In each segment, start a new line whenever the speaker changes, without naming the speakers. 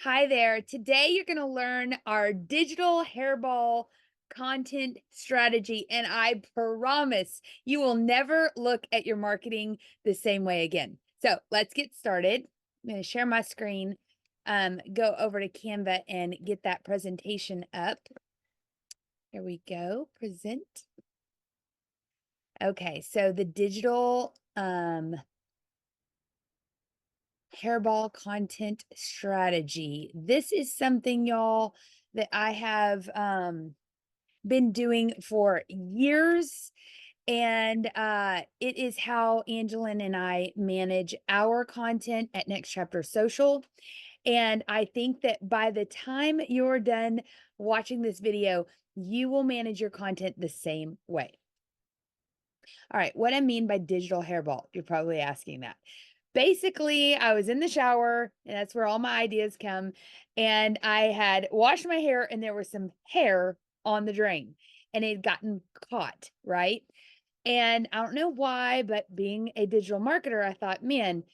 Hi there. Today you're going to learn our digital hairball content strategy, and I promise you will never look at your marketing the same way again. So let's get started. I'm going to share my screen, go over to Canva and get that presentation up. Here we go. Present. Okay, so the digital hairball content strategy. This is something, y'all, that I have been doing for years. And it is how Angelin and I manage our content at Next Chapter Social. And I think that by the time you're done watching this video, you will manage your content the same way. All right, what I mean by digital hairball, you're probably asking that. Basically, I was in the shower, and that's where all my ideas come. And I had washed my hair, and there was some hair on the drain, and it had gotten caught, right? And I don't know why, but being a digital marketer, I thought, man,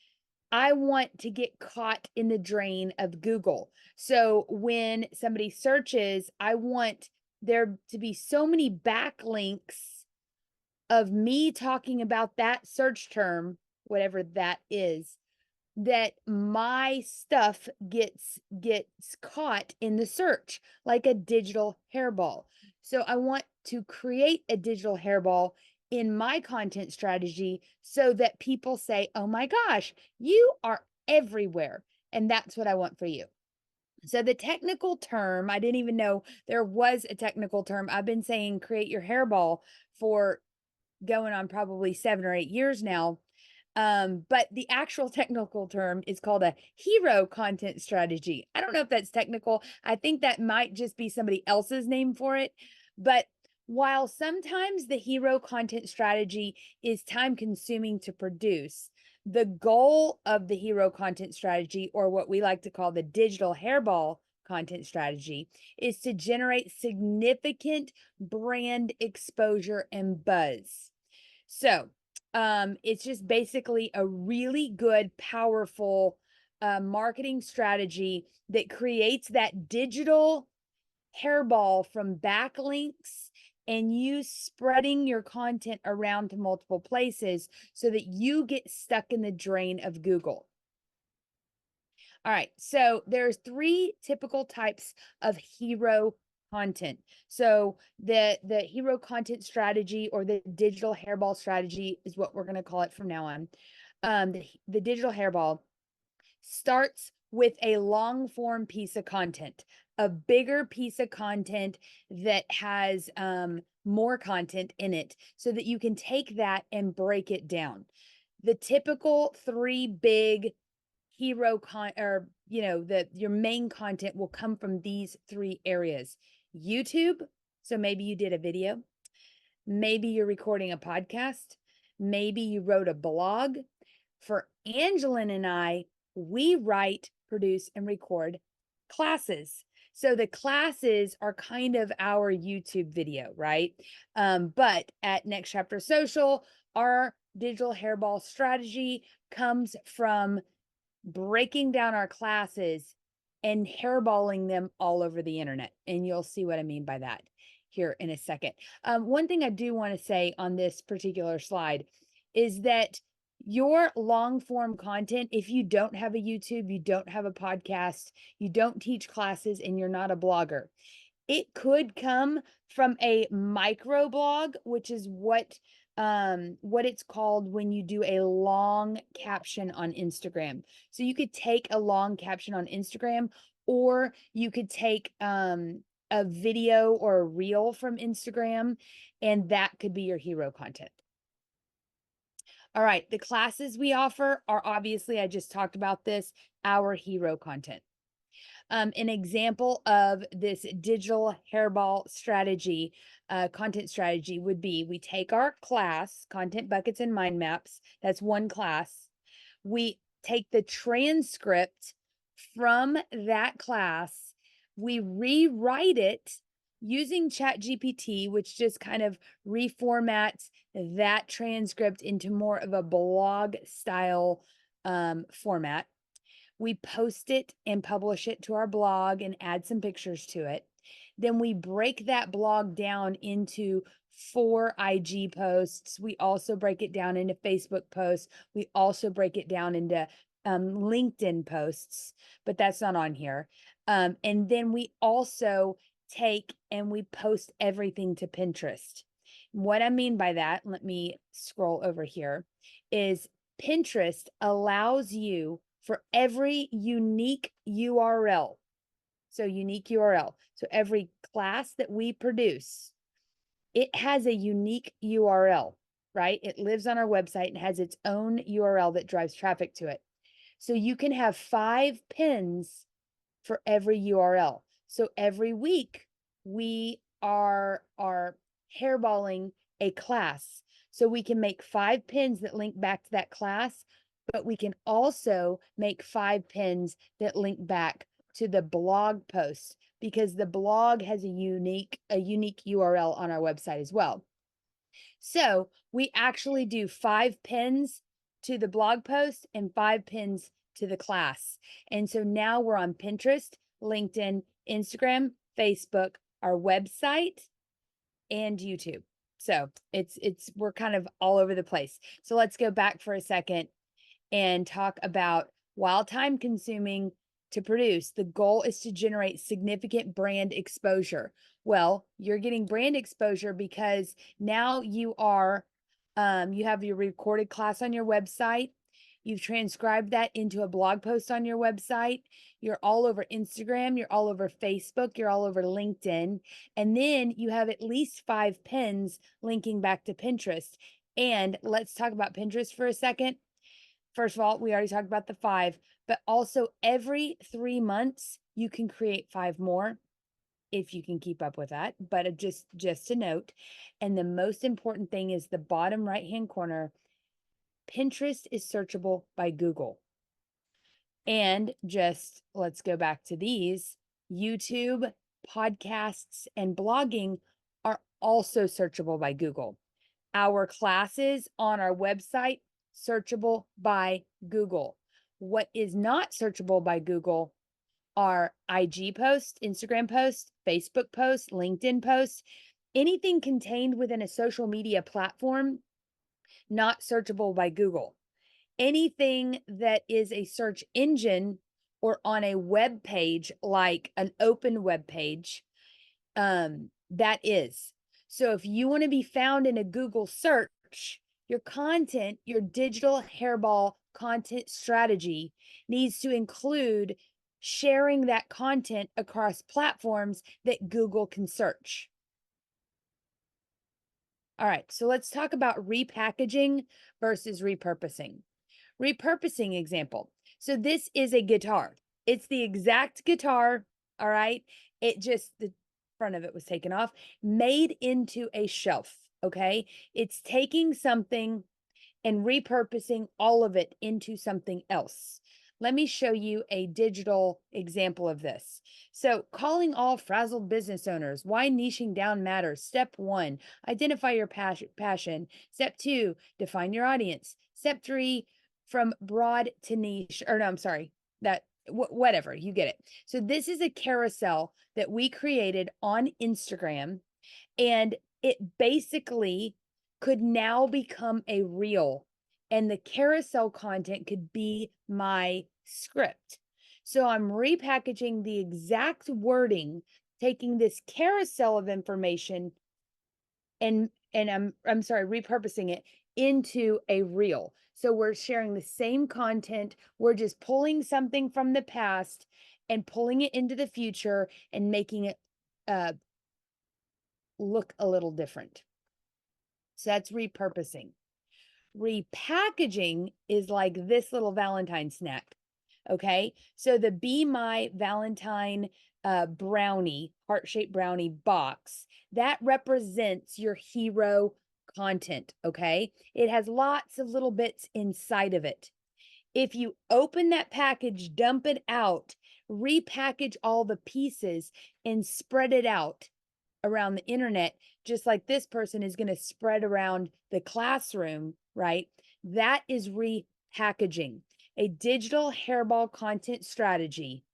I want to get caught in the drain of Google. So when somebody searches, I want there to be so many backlinks of me talking about that search term, whatever that is, that my stuff gets caught in the search like a digital hairball. So I want to create a digital hairball in my content strategy so that people say, "Oh my gosh, you are everywhere." And that's what I want for you. So the technical term, I didn't even know there was a technical term. I've been saying create your hairball for going on probably 7 or 8 years now. But the actual technical term is called a hero content strategy. I don't know if that's technical. I think that might just be somebody else's name for it. But while sometimes the hero content strategy is time consuming to produce, the goal of the hero content strategy, or what we like to call the digital hairball content strategy, is to generate significant brand exposure and buzz. So, it's just basically a really good, powerful marketing strategy that creates that digital hairball from backlinks and you spreading your content around to multiple places so that you get stuck in the drain of Google. All right, so there's 3 typical types of hero content. So the hero content strategy, or the digital hairball strategy, is what we're going to call it from now on. The digital hairball starts with a long form piece of content, a bigger piece of content that has more content in it, so that you can take that and break it down. The typical 3 big hero or your main content will come from these 3 areas. YouTube, so maybe you did a video, maybe you're recording a podcast, maybe you wrote a blog. For Angelin and I, we write, produce, and record classes. So the classes are kind of our YouTube video, right? But at Next Chapter Social, our digital hairball strategy comes from breaking down our classes and hairballing them all over the internet. And you'll see what I mean by that here in a second. One thing I do want to say on this particular slide is that your long form content, if you don't have a YouTube, you don't have a podcast, you don't teach classes, and you're not a blogger, it could come from a micro blog, which is what it's called when you do a long caption on Instagram. So you could take a long caption on Instagram, or you could take a video or a reel from Instagram, and that could be your hero content. All right, the classes we offer are, obviously, I just talked about this, our hero content. An example of this digital hairball strategy, content strategy, would be we take our class, Content Buckets and Mind Maps. That's one class. We take the transcript from that class, we rewrite it using ChatGPT, which just kind of reformats that transcript into more of a blog style format. We post it and publish it to our blog and add some pictures to it. Then we break that blog down into 4 IG posts. We also break it down into Facebook posts. We also break it down into LinkedIn posts, but that's not on here. And then we also take and we post everything to Pinterest. What I mean by that, let me scroll over here, is Pinterest allows you for every unique URL. So unique URL. So every class that we produce, it has a unique URL, right? It lives on our website and has its own URL that drives traffic to it. So you can have 5 pins for every URL. So every week we are hairballing a class. So we can make 5 pins that link back to that class, but we can also make 5 pins that link back to the blog post, because the blog has a unique URL on our website as well. So we actually do 5 pins to the blog post and 5 pins to the class. And so now we're on Pinterest, LinkedIn, Instagram, Facebook, our website, and YouTube. So we're kind of all over the place. So let's go back for a second and talk about, while time consuming to produce, the goal is to generate significant brand exposure. Well, you're getting brand exposure because now you have your recorded class on your website. You've transcribed that into a blog post on your website. You're all over Instagram. You're all over Facebook. You're all over LinkedIn. And then you have at least 5 pins linking back to Pinterest. And let's talk about Pinterest for a second. First of all, we already talked about the 5, but also every 3 months, you can create 5 more if you can keep up with that. But just to note, and the most important thing is the bottom right-hand corner, Pinterest is searchable by Google. And just let's go back to these. YouTube, podcasts, and blogging are also searchable by Google. Our classes on our website, searchable by Google. What is not searchable by Google are IG posts, Instagram posts, Facebook posts, LinkedIn posts, anything contained within a social media platform, not searchable by Google. Anything that is a search engine or on a web page, like an open web page, that is. So if you want to be found in a Google search, your content, your digital hairball content strategy needs to include sharing that content across platforms that Google can search. All right, so let's talk about repackaging versus repurposing. Repurposing example. So this is a guitar. It's the exact guitar, all right? It just, the front of it was taken off, made into a shelf, okay? It's taking something and repurposing all of it into something else. Let me show you a digital example of this. So, calling all frazzled business owners, why niching down matters. Step 1, identify your passion. Step 2, define your audience. Step 3, from broad to niche, or no, I'm sorry, whatever, you get it. So this is a carousel that we created on Instagram, and it basically could now become a reel, and the carousel content could be my script. So I'm repackaging the exact wording, taking this carousel of information and I'm sorry, repurposing it into a reel. So we're sharing the same content. We're just pulling something from the past and pulling it into the future and making it look a little different. So that's repurposing. Repackaging is like this little Valentine snack. Okay, so the Be My Valentine brownie, heart-shaped brownie box, that represents your hero content. Okay, it has lots of little bits inside of it. If you open that package, dump it out, repackage all the pieces, and spread it out around the internet, just like this person is going to spread around the classroom, right? That is repackaging. A digital hairball content strategy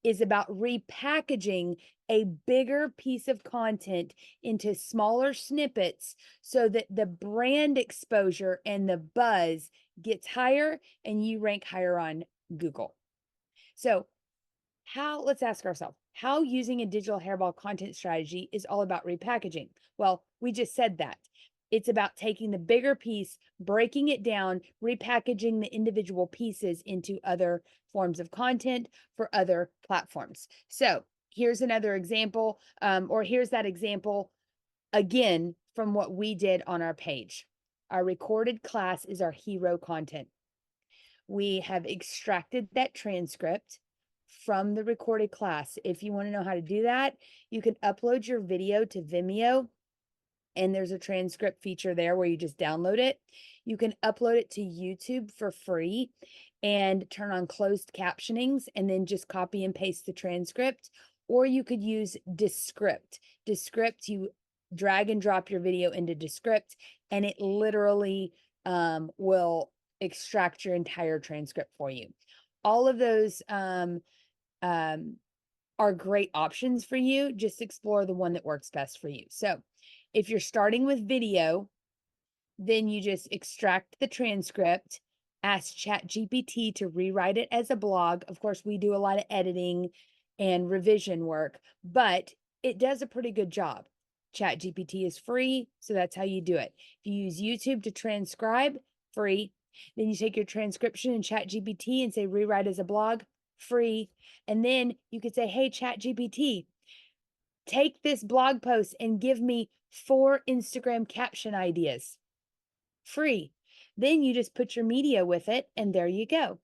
is about repackaging a bigger piece of content into smaller snippets so that the brand exposure and the buzz gets higher and you rank higher on Google. So, let's ask ourselves, how using a digital hairball content strategy is all about repackaging? Well, we just said that. It's about taking the bigger piece, breaking it down, repackaging the individual pieces into other forms of content for other platforms. So here's another example, or here's that example again from what we did on our page. Our recorded class is our hero content. We have extracted that transcript from the recorded class. If you want to know how to do that, you can upload your video to Vimeo, and there's a transcript feature there where you just download it. You can upload it to YouTube for free and turn on closed captionings and then just copy and paste the transcript. Or you could use Descript. Descript, you drag and drop your video into Descript, and it literally will extract your entire transcript for you. All of those are great options for you. Just explore the one that works best for you. So if you're starting with video, then you just extract the transcript, ask ChatGPT to rewrite it as a blog. Of course, we do a lot of editing and revision work, but it does a pretty good job. ChatGPT is free, so that's how you do it. If you use YouTube to transcribe, free. Then you take your transcription in ChatGPT and say rewrite as a blog, free. And then you could say, hey, ChatGPT, take this blog post and give me 4 Instagram caption ideas, free. Then you just put your media with it, and there you go.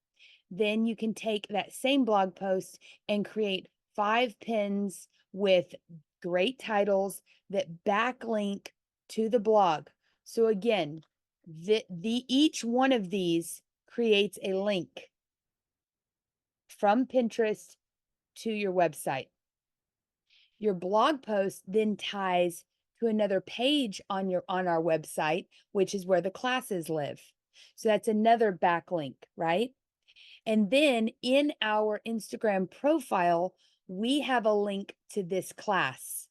Then you can take that same blog post and create 5 pins with great titles that backlink to the blog. So again, each one of these creates a link from Pinterest to your website. Your blog post then ties to another page on our website, which is where the classes live. So that's another backlink, right? And then in our Instagram profile, we have a link to this class.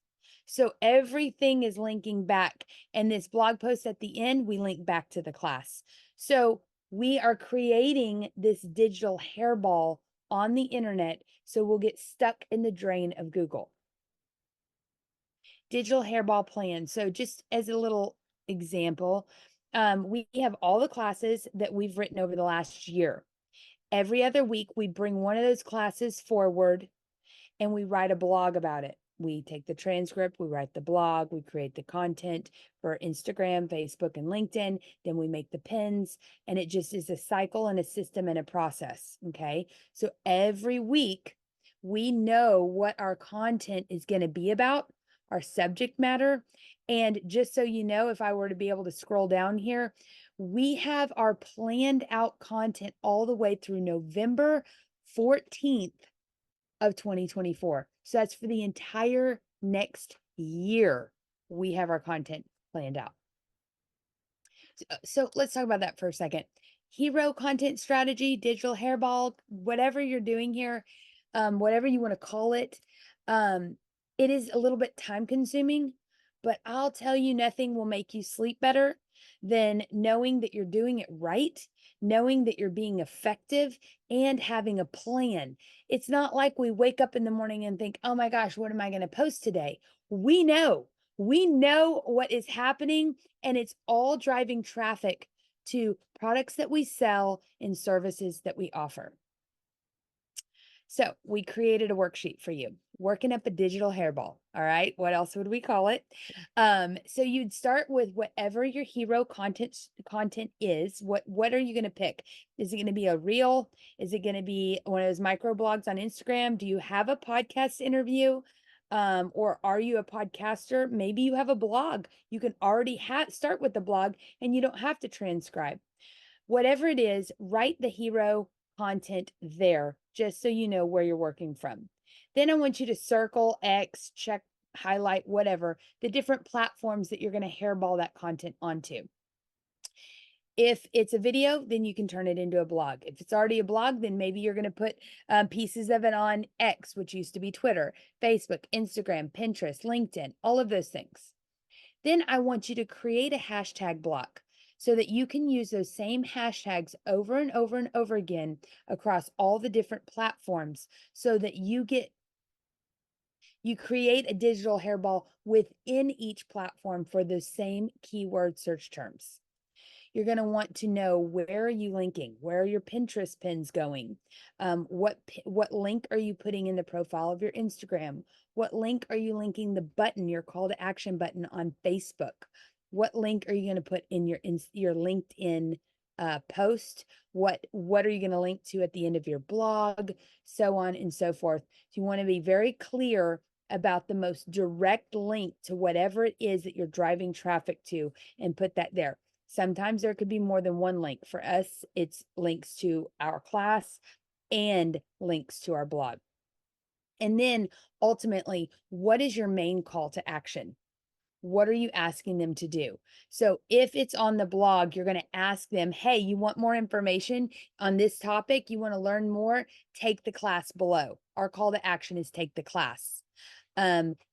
So everything is linking back. And this blog post at the end, we link back to the class. So we are creating this digital hairball on the internet, so we'll get stuck in the drain of Google. Digital hairball plan. So just as a little example, we have all the classes that we've written over the last year. Every other week, we bring one of those classes forward and we write a blog about it. We take the transcript, we write the blog, we create the content for Instagram, Facebook, and LinkedIn. Then we make the pins, and it just is a cycle and a system and a process. Okay. So every week, we know what our content is going to be about, our subject matter. And just so you know, if I were to be able to scroll down here, we have our planned out content all the way through November 14th of 2024. So that's for the entire next year. We have our content planned out. So let's talk about that for a second. Hero content strategy, digital hairball, whatever you're doing here, whatever you want to call it, it is a little bit time consuming, but I'll tell you, nothing will make you sleep better than knowing that you're doing it right, knowing that you're being effective, and having a plan. It's not like we wake up in the morning and think, oh my gosh, what am I going to post today? We know what is happening, and it's all driving traffic to products that we sell and services that we offer. So we created a worksheet for you, working up a digital hairball. All right. What else would we call it? So you'd start with whatever your hero content is. What are you going to pick? Is it going to be a reel? Is it going to be one of those micro blogs on Instagram? Do you have a podcast interview? Or are you a podcaster? Maybe you have a blog. You can already start with the blog and you don't have to transcribe. Whatever it is, write the hero content there, just so you know where you're working from. Then I want you to circle, X, check, highlight, whatever, the different platforms that you're going to hairball that content onto. If it's a video, then you can turn it into a blog. If it's already a blog, then maybe you're going to put pieces of it on X, which used to be Twitter, Facebook, Instagram, Pinterest, LinkedIn, all of those things. Then I want you to create a hashtag block so that you can use those same hashtags over and over and over again across all the different platforms so that you create a digital hairball within each platform for those same keyword search terms. You're going to want to know, where are you linking? Where are your Pinterest pins going? What link are you putting in the profile of your Instagram? What link are you linking the button, your call to action button on Facebook? What link are you going to put in your LinkedIn post? What are you going to link to at the end of your blog? So on and so forth. So you want to be very clear about the most direct link to whatever it is that you're driving traffic to, and put that there. Sometimes there could be more than one link. For us, it's links to our class and links to our blog. And then ultimately, what is your main call to action? What are you asking them to do? So if it's on the blog, you're going to ask them, hey, you want more information on this topic? You want to learn more? Take the class below. Our call to action is take the class.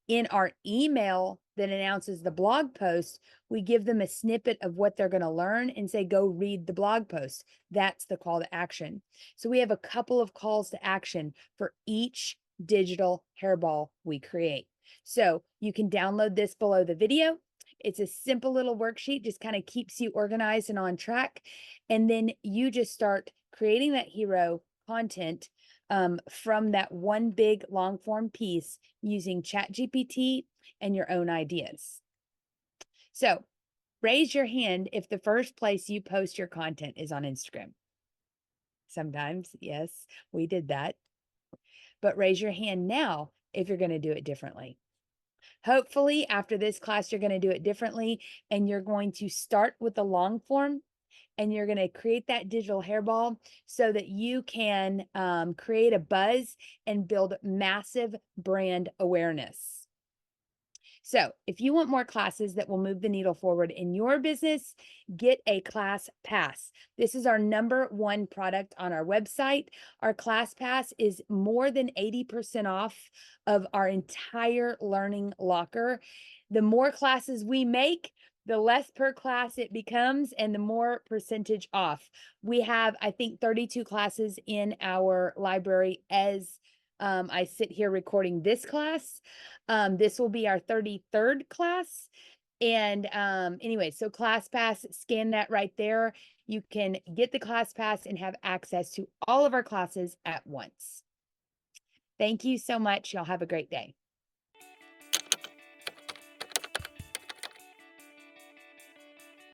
In our email that announces the blog post, we give them a snippet of what they're going to learn and say, go read the blog post. That's the call to action. So we have a couple of calls to action for each digital hairball we create. So you can download this below the video. It's a simple little worksheet, just kind of keeps you organized and on track. And then you just start creating that hero content from that one big long form piece using ChatGPT and your own ideas. So raise your hand if the first place you post your content is on Instagram. Sometimes, yes, we did that. But raise your hand now if you're going to do it differently. Hopefully, after this class, you're going to do it differently, and you're going to start with the long form, and you're going to create that digital hairball so that you can create a buzz and build massive brand awareness. So if you want more classes that will move the needle forward in your business, get a class pass. This is our #1 product on our website. Our class pass is more than 80% off of our entire learning locker. The more classes we make, the less per class it becomes and the more percentage off. We have, I think, 32 classes in our library as I sit here recording this class. This will be our 33rd class. And anyway, so class pass, scan that right there. You can get the class pass and have access to all of our classes at once. Thank you so much. Y'all have a great day.